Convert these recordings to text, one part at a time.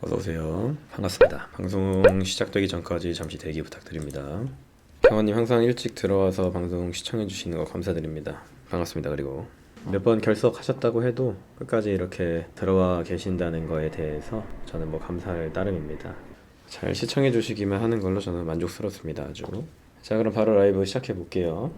어서오세요. 반갑습니다. 방송 시작되기 전까지 잠시 대기 부탁드립니다. 평원님 항상 일찍 들어와서 방송 시청해주시는 거 감사드립니다. 반갑습니다. 그리고 몇 번 결석하셨다고 해도 끝까지 이렇게 들어와 계신다는 거에 대해서 저는 감사할 따름입니다. 잘 시청해주시기만 하는 걸로 저는 만족스럽습니다. 아주. 자, 그럼 바로 라이브 시작해 볼게요.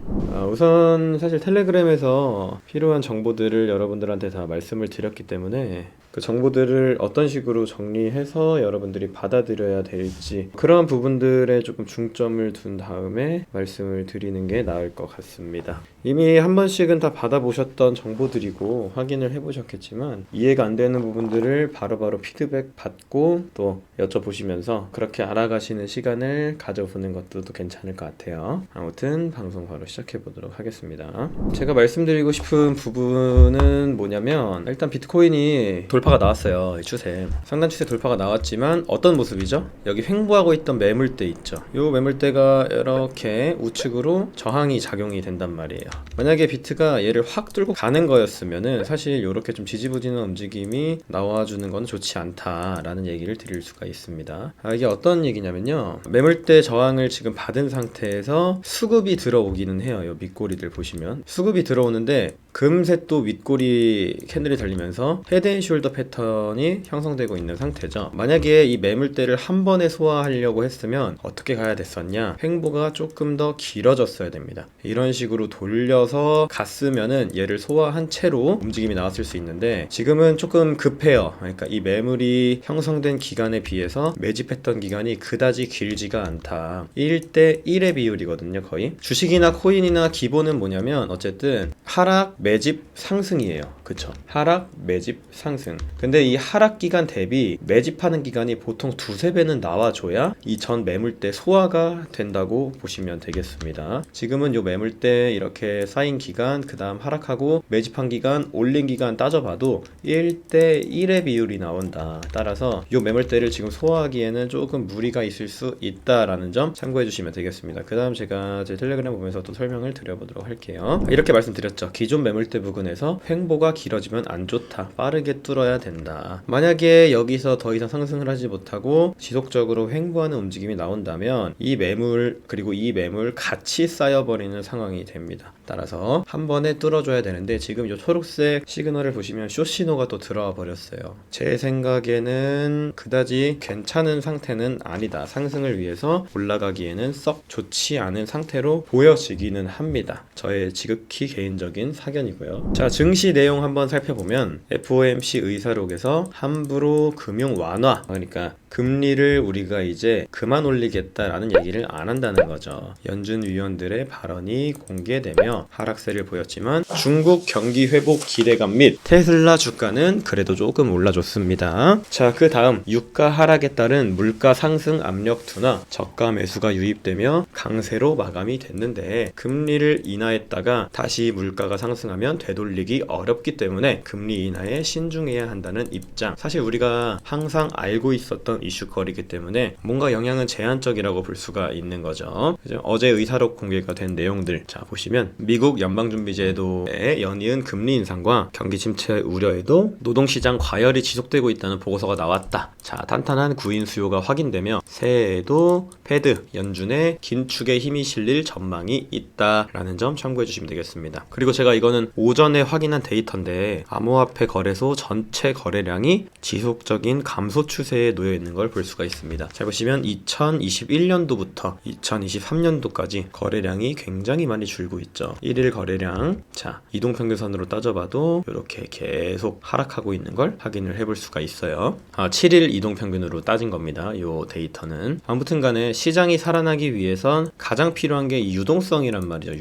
우선 사실 텔레그램에서 필요한 정보들을 여러분들한테 다 말씀을 드렸기 때문에 그 정보들을 어떤 식으로 정리해서 여러분들이 받아들여야 될지 그러한 부분들에 조금 중점을 둔 다음에 말씀을 드리는 게 나을 것 같습니다. 이미 한 번씩은 다 받아보셨던 정보들이고 확인을 해보셨겠지만 이해가 안 되는 부분들을 바로바로 피드백 받고 또 여쭤보시면서 그렇게 알아가시는 시간을 가져보는 것도 또 괜찮을 것 같아요. 아무튼 방송 바로 시작해 보도록 하겠습니다. 제가 말씀드리고 싶은 부분은 뭐냐면 일단 비트코인이 돌파가 나왔어요. 이 추세 상단 추세 돌파가 나왔지만 어떤 모습이죠? 여기 횡보하고 있던 매물대 있죠. 이 매물대가 이렇게 우측으로 저항이 작용이 된단 말이에요. 만약에 비트가 얘를 확 뚫고 가는 거였으면은 사실 이렇게 좀 지지부진한 움직임이 나와주는 건 좋지 않다라는 얘기를 드릴 수가 있습니다. 이게 어떤 얘기냐면요, 매물대 저항을 지금 받은 상태에서 수급이 들어오기는 해요. 요 밑꼬리들 보시면 수급이 들어오는데 금세 또 윗꼬리 캔들이 달리면서 헤드앤숄더 패턴이 형성되고 있는 상태죠. 만약에 이 매물대를 한 번에 소화하려고 했으면 어떻게 가야 됐었냐, 횡보가 조금 더 길어졌어야 됩니다. 이런 식으로 돌려서 갔으면은 얘를 소화한 채로 움직임이 나왔을 수 있는데 지금은 조금 급해요. 그러니까 이 매물이 형성된 기간에 비해서 매집했던 기간이 그다지 길지가 않다. 1대 1의 비율이거든요. 거의 주식이나 코인이나 기본은 뭐냐면 어쨌든 하락 매집 상승이에요. 그쵸? 하락 매집 상승. 근데 이 하락 기간 대비 매집하는 기간이 보통 두세 배는 나와줘야 이 전 매물대 소화가 된다고 보시면 되겠습니다. 지금은 요 매물대 이렇게 쌓인 기간, 그 다음 하락하고 매집한 기간, 올린 기간 따져봐도 1대 1의 비율이 나온다. 따라서 요 매물대를 지금 소화하기에는 조금 무리가 있을 수 있다라는 점 참고해 주시면 되겠습니다. 그 다음 제가 제 텔레그램 보면서 또 설명을 드려보도록 할게요. 이렇게 말씀드렸죠. 기존 매물대 부근에서 횡보가 길어지면 안 좋다. 빠르게 뚫어야 된다. 만약에 여기서 더 이상 상승을 하지 못하고 지속적으로 횡보하는 움직임이 나온다면 이 매물 그리고 이 매물 같이 쌓여버리는 상황이 됩니다. 따라서 한 번에 뚫어줘야 되는데 지금 이 초록색 시그널을 보시면 숏 신호가 또 들어와 버렸어요. 제 생각에는 그다지 괜찮은 상태는 아니다. 상승을 위해서 올라가기에는 썩 좋지 않은 상태로 보여지기는 합니다. 저의 지극히 개인적인 사견이고요. 자, 증시 내용 한번 살펴보면 FOMC 의사록에서 함부로 금융 완화, 그러니까 금리를 우리가 이제 그만 올리겠다라는 얘기를 안 한다는 거죠. 연준 위원들의 발언이 공개되며 하락세를 보였지만 중국 경기 회복 기대감 및 테슬라 주가는 그래도 조금 올라줬습니다. 자, 그 다음 유가 하락에 따른 물가 상승 압력 둔화, 저가 매수가 유입되며 강세로 마감이 됐는데 금리를 인하했다가 다시 물가가 상승하면 되돌리기 어렵기 때문에 금리 인하에 신중해야 한다는 입장. 사실 우리가 항상 알고 있었던 이슈거리이기 때문에 뭔가 영향은 제한적이라고 볼 수가 있는 거죠. 어제 의사록 공개가 된 내용들 자 보시면 미국 연방준비제도의 연이은 금리 인상과 경기 침체 우려에도 노동시장 과열이 지속되고 있다는 보고서가 나왔다. 자, 탄탄한 구인 수요가 확인되며 새해에도 패드, 연준의 긴축에 힘이 실릴 전망이 있다라는 점 참고해 주시면 되겠습니다. 그리고 제가 이거는 오전에 확인한 데이터인데 암호화폐 거래소 전체 거래량이 지속적인 감소 추세에 놓여 있는 걸 볼 수가 있습니다. 자, 보시면 2021년도부터 2023년도까지 거래량이 굉장히 많이 줄고 있죠. 1일 거래량, 자, 이동평균선으로 따져봐도 이렇게 계속 하락하고 있는 걸 확인을 해볼 수가 있어요. 7일 이동평균으로 따진 겁니다. 이 데이터는. 아무튼 간에 시장이 살아나기 위해선 가장 필요한 게 유동성이란 말이죠.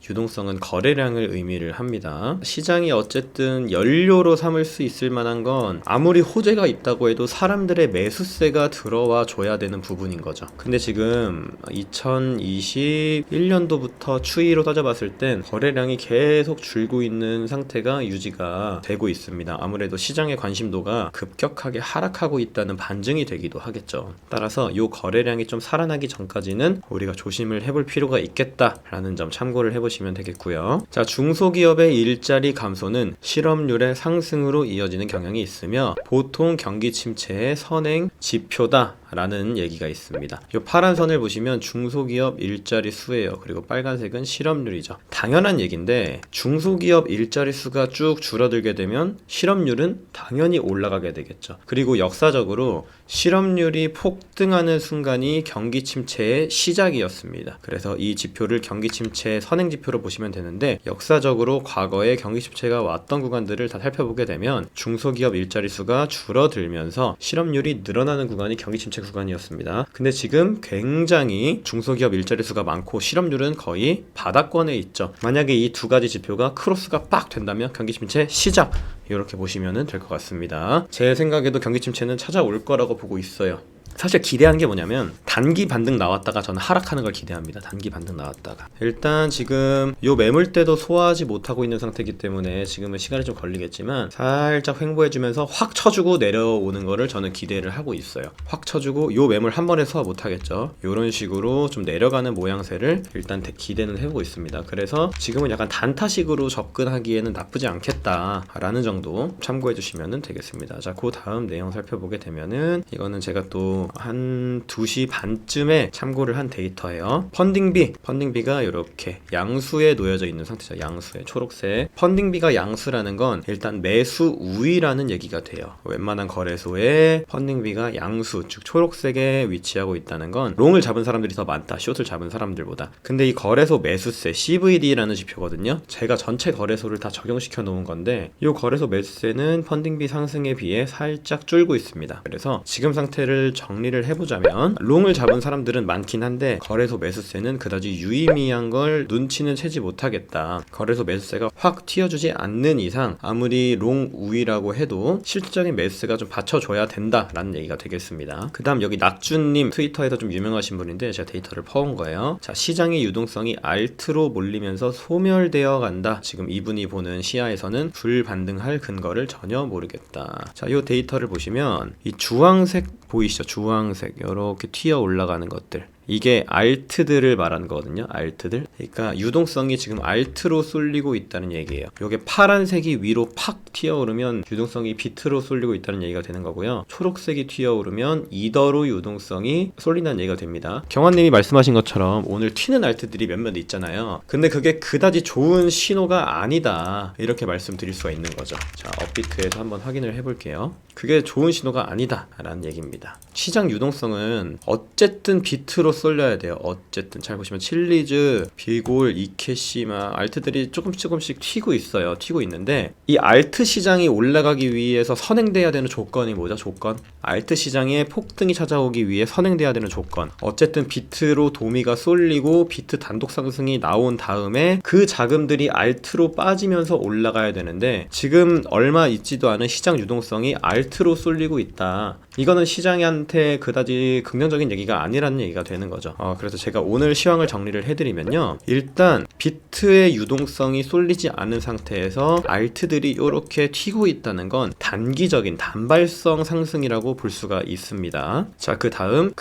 유동성은 거래량을 의미를 합니다. 시장이 어쨌든 연료로 삼을 수 있을 만한 건 아무리 호재가 있다고 해도 사람들의 매수세가 들어와 줘야 되는 부분인 거죠. 근데 지금 2021년도부터 추이로 따져봤을 땐 거래량이 계속 줄고 있는 상태가 유지가 되고 있습니다. 아무래도 시장의 관심도가 급격하게 하락하고 있다는 반증이 되기도 하겠죠. 따라서 이 거래량이 좀 살아나기 전까지는 우리가 조심을 해볼 필요가 있겠다라는 점 참고를 해보시면 되겠고요. 자, 중소기업의 일자리 감소는 실업률의 상승으로 이어지는 경향이 있으며 보통 경기 침체의 선행 지표다 라는 얘기가 있습니다. 이 파란 선을 보시면 중소기업 일자리 수예요. 그리고 빨간색은 실업률이죠. 당연한 얘기인데 중소기업 일자리 수가 쭉 줄어들게 되면 실업률은 당연히 올라가게 되겠죠. 그리고 역사적으로 실업률이 폭등하는 순간이 경기 침체의 시작이었습니다. 그래서 이 지표를 경기 침체의 선행 지표로 보시면 되는데 역사적으로 과거에 경기 침체가 왔던 구간들을 다 살펴보게 되면 중소기업 일자리 수가 줄어들면서 실업률이 늘어나는 구간이 경기 침체 구간이었습니다. 근데 지금 굉장히 중소기업 일자리 수가 많고 실업률은 거의 바닥권에 있죠. 만약에 이 두 가지 지표가 크로스가 빡 된다면 경기 침체 시작! 이렇게 보시면 될 것 같습니다. 제 생각에도 경기 침체는 찾아올 거라고 보고 있어요. 사실 기대하는 게 뭐냐면 단기 반등 나왔다가 저는 하락하는 걸 기대합니다. 단기 반등 나왔다가 일단 지금 요 매물대도 소화하지 못하고 있는 상태이기 때문에 지금은 시간이 좀 걸리겠지만 살짝 횡보해주면서 확 쳐주고 내려오는 거를 저는 기대를 하고 있어요. 확 쳐주고 요 매물 한 번에 소화 못하겠죠. 요런 식으로 좀 내려가는 모양새를 일단 기대는 해보고 있습니다. 그래서 지금은 약간 단타식으로 접근하기에는 나쁘지 않겠다 라는 정도 참고해 주시면 되겠습니다. 자, 그 다음 내용 살펴보게 되면은 이거는 제가 또 한 2시 반쯤에 참고를 한 데이터예요. 펀딩비가 이렇게 양수에 놓여져 있는 상태죠. 양수에 초록색. 펀딩비가 양수라는 건 일단 매수 우위라는 얘기가 돼요. 웬만한 거래소에 펀딩비가 양수, 즉 초록색에 위치하고 있다는 건 롱을 잡은 사람들이 더 많다. 숏을 잡은 사람들보다. 근데 이 거래소 매수세 CVD라는 지표거든요. 제가 전체 거래소를 다 적용시켜 놓은 건데 이 거래소 매수세는 펀딩비 상승에 비해 살짝 줄고 있습니다. 그래서 지금 상태를 정리를 해보자면 롱을 잡은 사람들은 많긴 한데 거래소 매수세는 그다지 유의미한 걸 눈치는 채지 못하겠다. 거래소 매수세가 확 튀어주지 않는 이상 아무리 롱 우위라고 해도 실질적인 매수세가 좀 받쳐줘야 된다라는 얘기가 되겠습니다. 그 다음 여기 낙준님 트위터에서 좀 유명하신 분인데 제가 데이터를 퍼온 거예요. 자, 시장의 유동성이 알트로 몰리면서 소멸되어 간다. 지금 이분이 보는 시야에서는 불반등할 근거를 전혀 모르겠다. 자, 이 데이터를 보시면 이 주황색 보이시죠? 주황색 이렇게 튀어 올라가는 것들 이게 알트들을 말하는 거거든요. 알트들. 그러니까 유동성이 지금 알트로 쏠리고 있다는 얘기예요. 이게 파란색이 위로 팍 튀어오르면 유동성이 비트로 쏠리고 있다는 얘기가 되는 거고요. 초록색이 튀어오르면 이더로 유동성이 쏠린다는 얘기가 됩니다. 경환님이 말씀하신 것처럼 오늘 튀는 알트들이 몇몇 있잖아요. 근데 그게 그다지 좋은 신호가 아니다. 이렇게 말씀드릴 수가 있는 거죠. 자, 업비트에서 한번 확인을 해볼게요. 그게 좋은 신호가 아니다 라는 얘기입니다. 시장 유동성은 어쨌든 비트로 쏠려야 돼요. 어쨌든 잘 보시면 칠리즈, 비골, 이케시 막 알트들이 조금씩 튀고 있어요. 튀고 있는데 이 알트 시장이 올라가기 위해서 선행돼야 되는 조건이 뭐죠? 조건. 알트 시장에 폭등이 찾아오기 위해 선행돼야 되는 조건. 어쨌든 비트로 도미가 쏠리고 비트 단독 상승이 나온 다음에 그 자금들이 알트로 빠지면서 올라가야 되는데 지금 얼마 있지도 않은 시장 유동성이 알트로 쏠리고 있다. 이거는 시장한테 그다지 긍정적인 얘기가 아니라는 얘기가 되는 거죠. 그래서 제가 오늘 시황을 정리를 해드리면요. 일단 비트의 유동성이 쏠리지 않은 상태에서 알트들이 이렇게 튀고 있다는 건 단기적인 단발성 상승이라고 볼 수가 있습니다. 자, 그 다음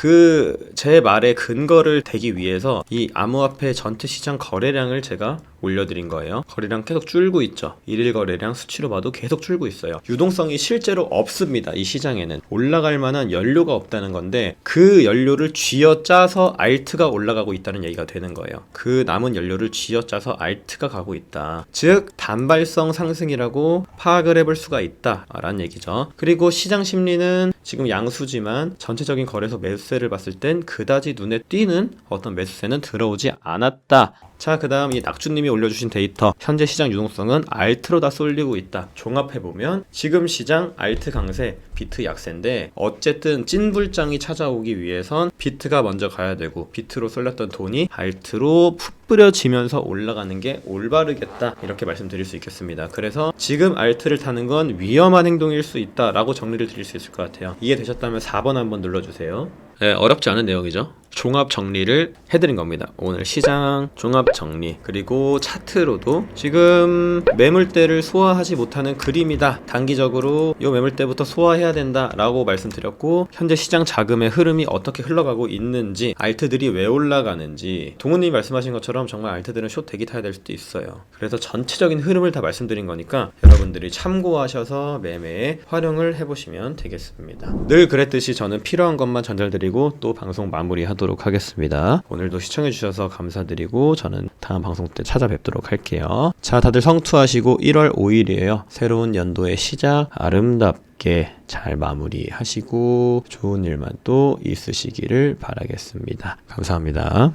제 말의 근거를 대기 위해서 이 암호화폐 전체 시장 거래량을 제가 올려드린 거예요. 거래량 계속 줄고 있죠. 일일 거래량 수치로 봐도 계속 줄고 있어요. 유동성이 실제로 없습니다. 이 시장에는 올라갈 만한 연료가 없다는 건데 그 연료를 쥐어짜서 알트가 올라가고 있다는 얘기가 되는 거예요. 그 남은 연료를 쥐어짜서 알트가 가고 있다. 즉 단발성 상승이라고 파악을 해볼 수가 있다라는 얘기죠. 그리고 시장 심리는 지금 양수지만 전체적인 거래소 매수세를 봤을 땐 그다지 눈에 띄는 어떤 매수세는 들어오지 않았다. 자, 그 다음 이 낙주님이 올려주신 데이터 현재 시장 유동성은 알트로 다 쏠리고 있다. 종합해보면 지금 시장 알트 강세, 비트 약세인데 어쨌든 찐불장이 찾아오기 위해선 비트가 먼저 가야 되고 비트로 쏠렸던 돈이 알트로 푹 뿌려지면서 올라가는 게 올바르겠다. 이렇게 말씀드릴 수 있겠습니다. 그래서 지금 알트를 타는 건 위험한 행동일 수 있다 라고 정리를 드릴 수 있을 것 같아요. 이해되셨다면 4번 한번 눌러주세요. 네, 어렵지 않은 내용이죠. 종합 정리를 해드린 겁니다. 오늘 시장 종합 정리, 그리고 차트로도 지금 매물대를 소화하지 못하는 그림이다, 단기적으로 이 매물대부터 소화해야 된다 라고 말씀드렸고, 현재 시장 자금의 흐름이 어떻게 흘러가고 있는지, 알트들이 왜 올라가는지, 동훈님이 말씀하신 것처럼 정말 알트들은 숏 대기 타야 될 수도 있어요. 그래서 전체적인 흐름을 다 말씀드린 거니까 여러분들이 참고하셔서 매매에 활용을 해보시면 되겠습니다. 늘 그랬듯이 저는 필요한 것만 전달드리고 또 방송 마무리하도록 하겠습니다. 오늘도 시청해주셔서 감사드리고 저는 다음 방송 때 찾아뵙도록 할게요. 자, 다들 성투하시고 1월 5일이에요. 새로운 연도의 시작 아름답게 잘 마무리하시고 좋은 일만 또 있으시기를 바라겠습니다. 감사합니다.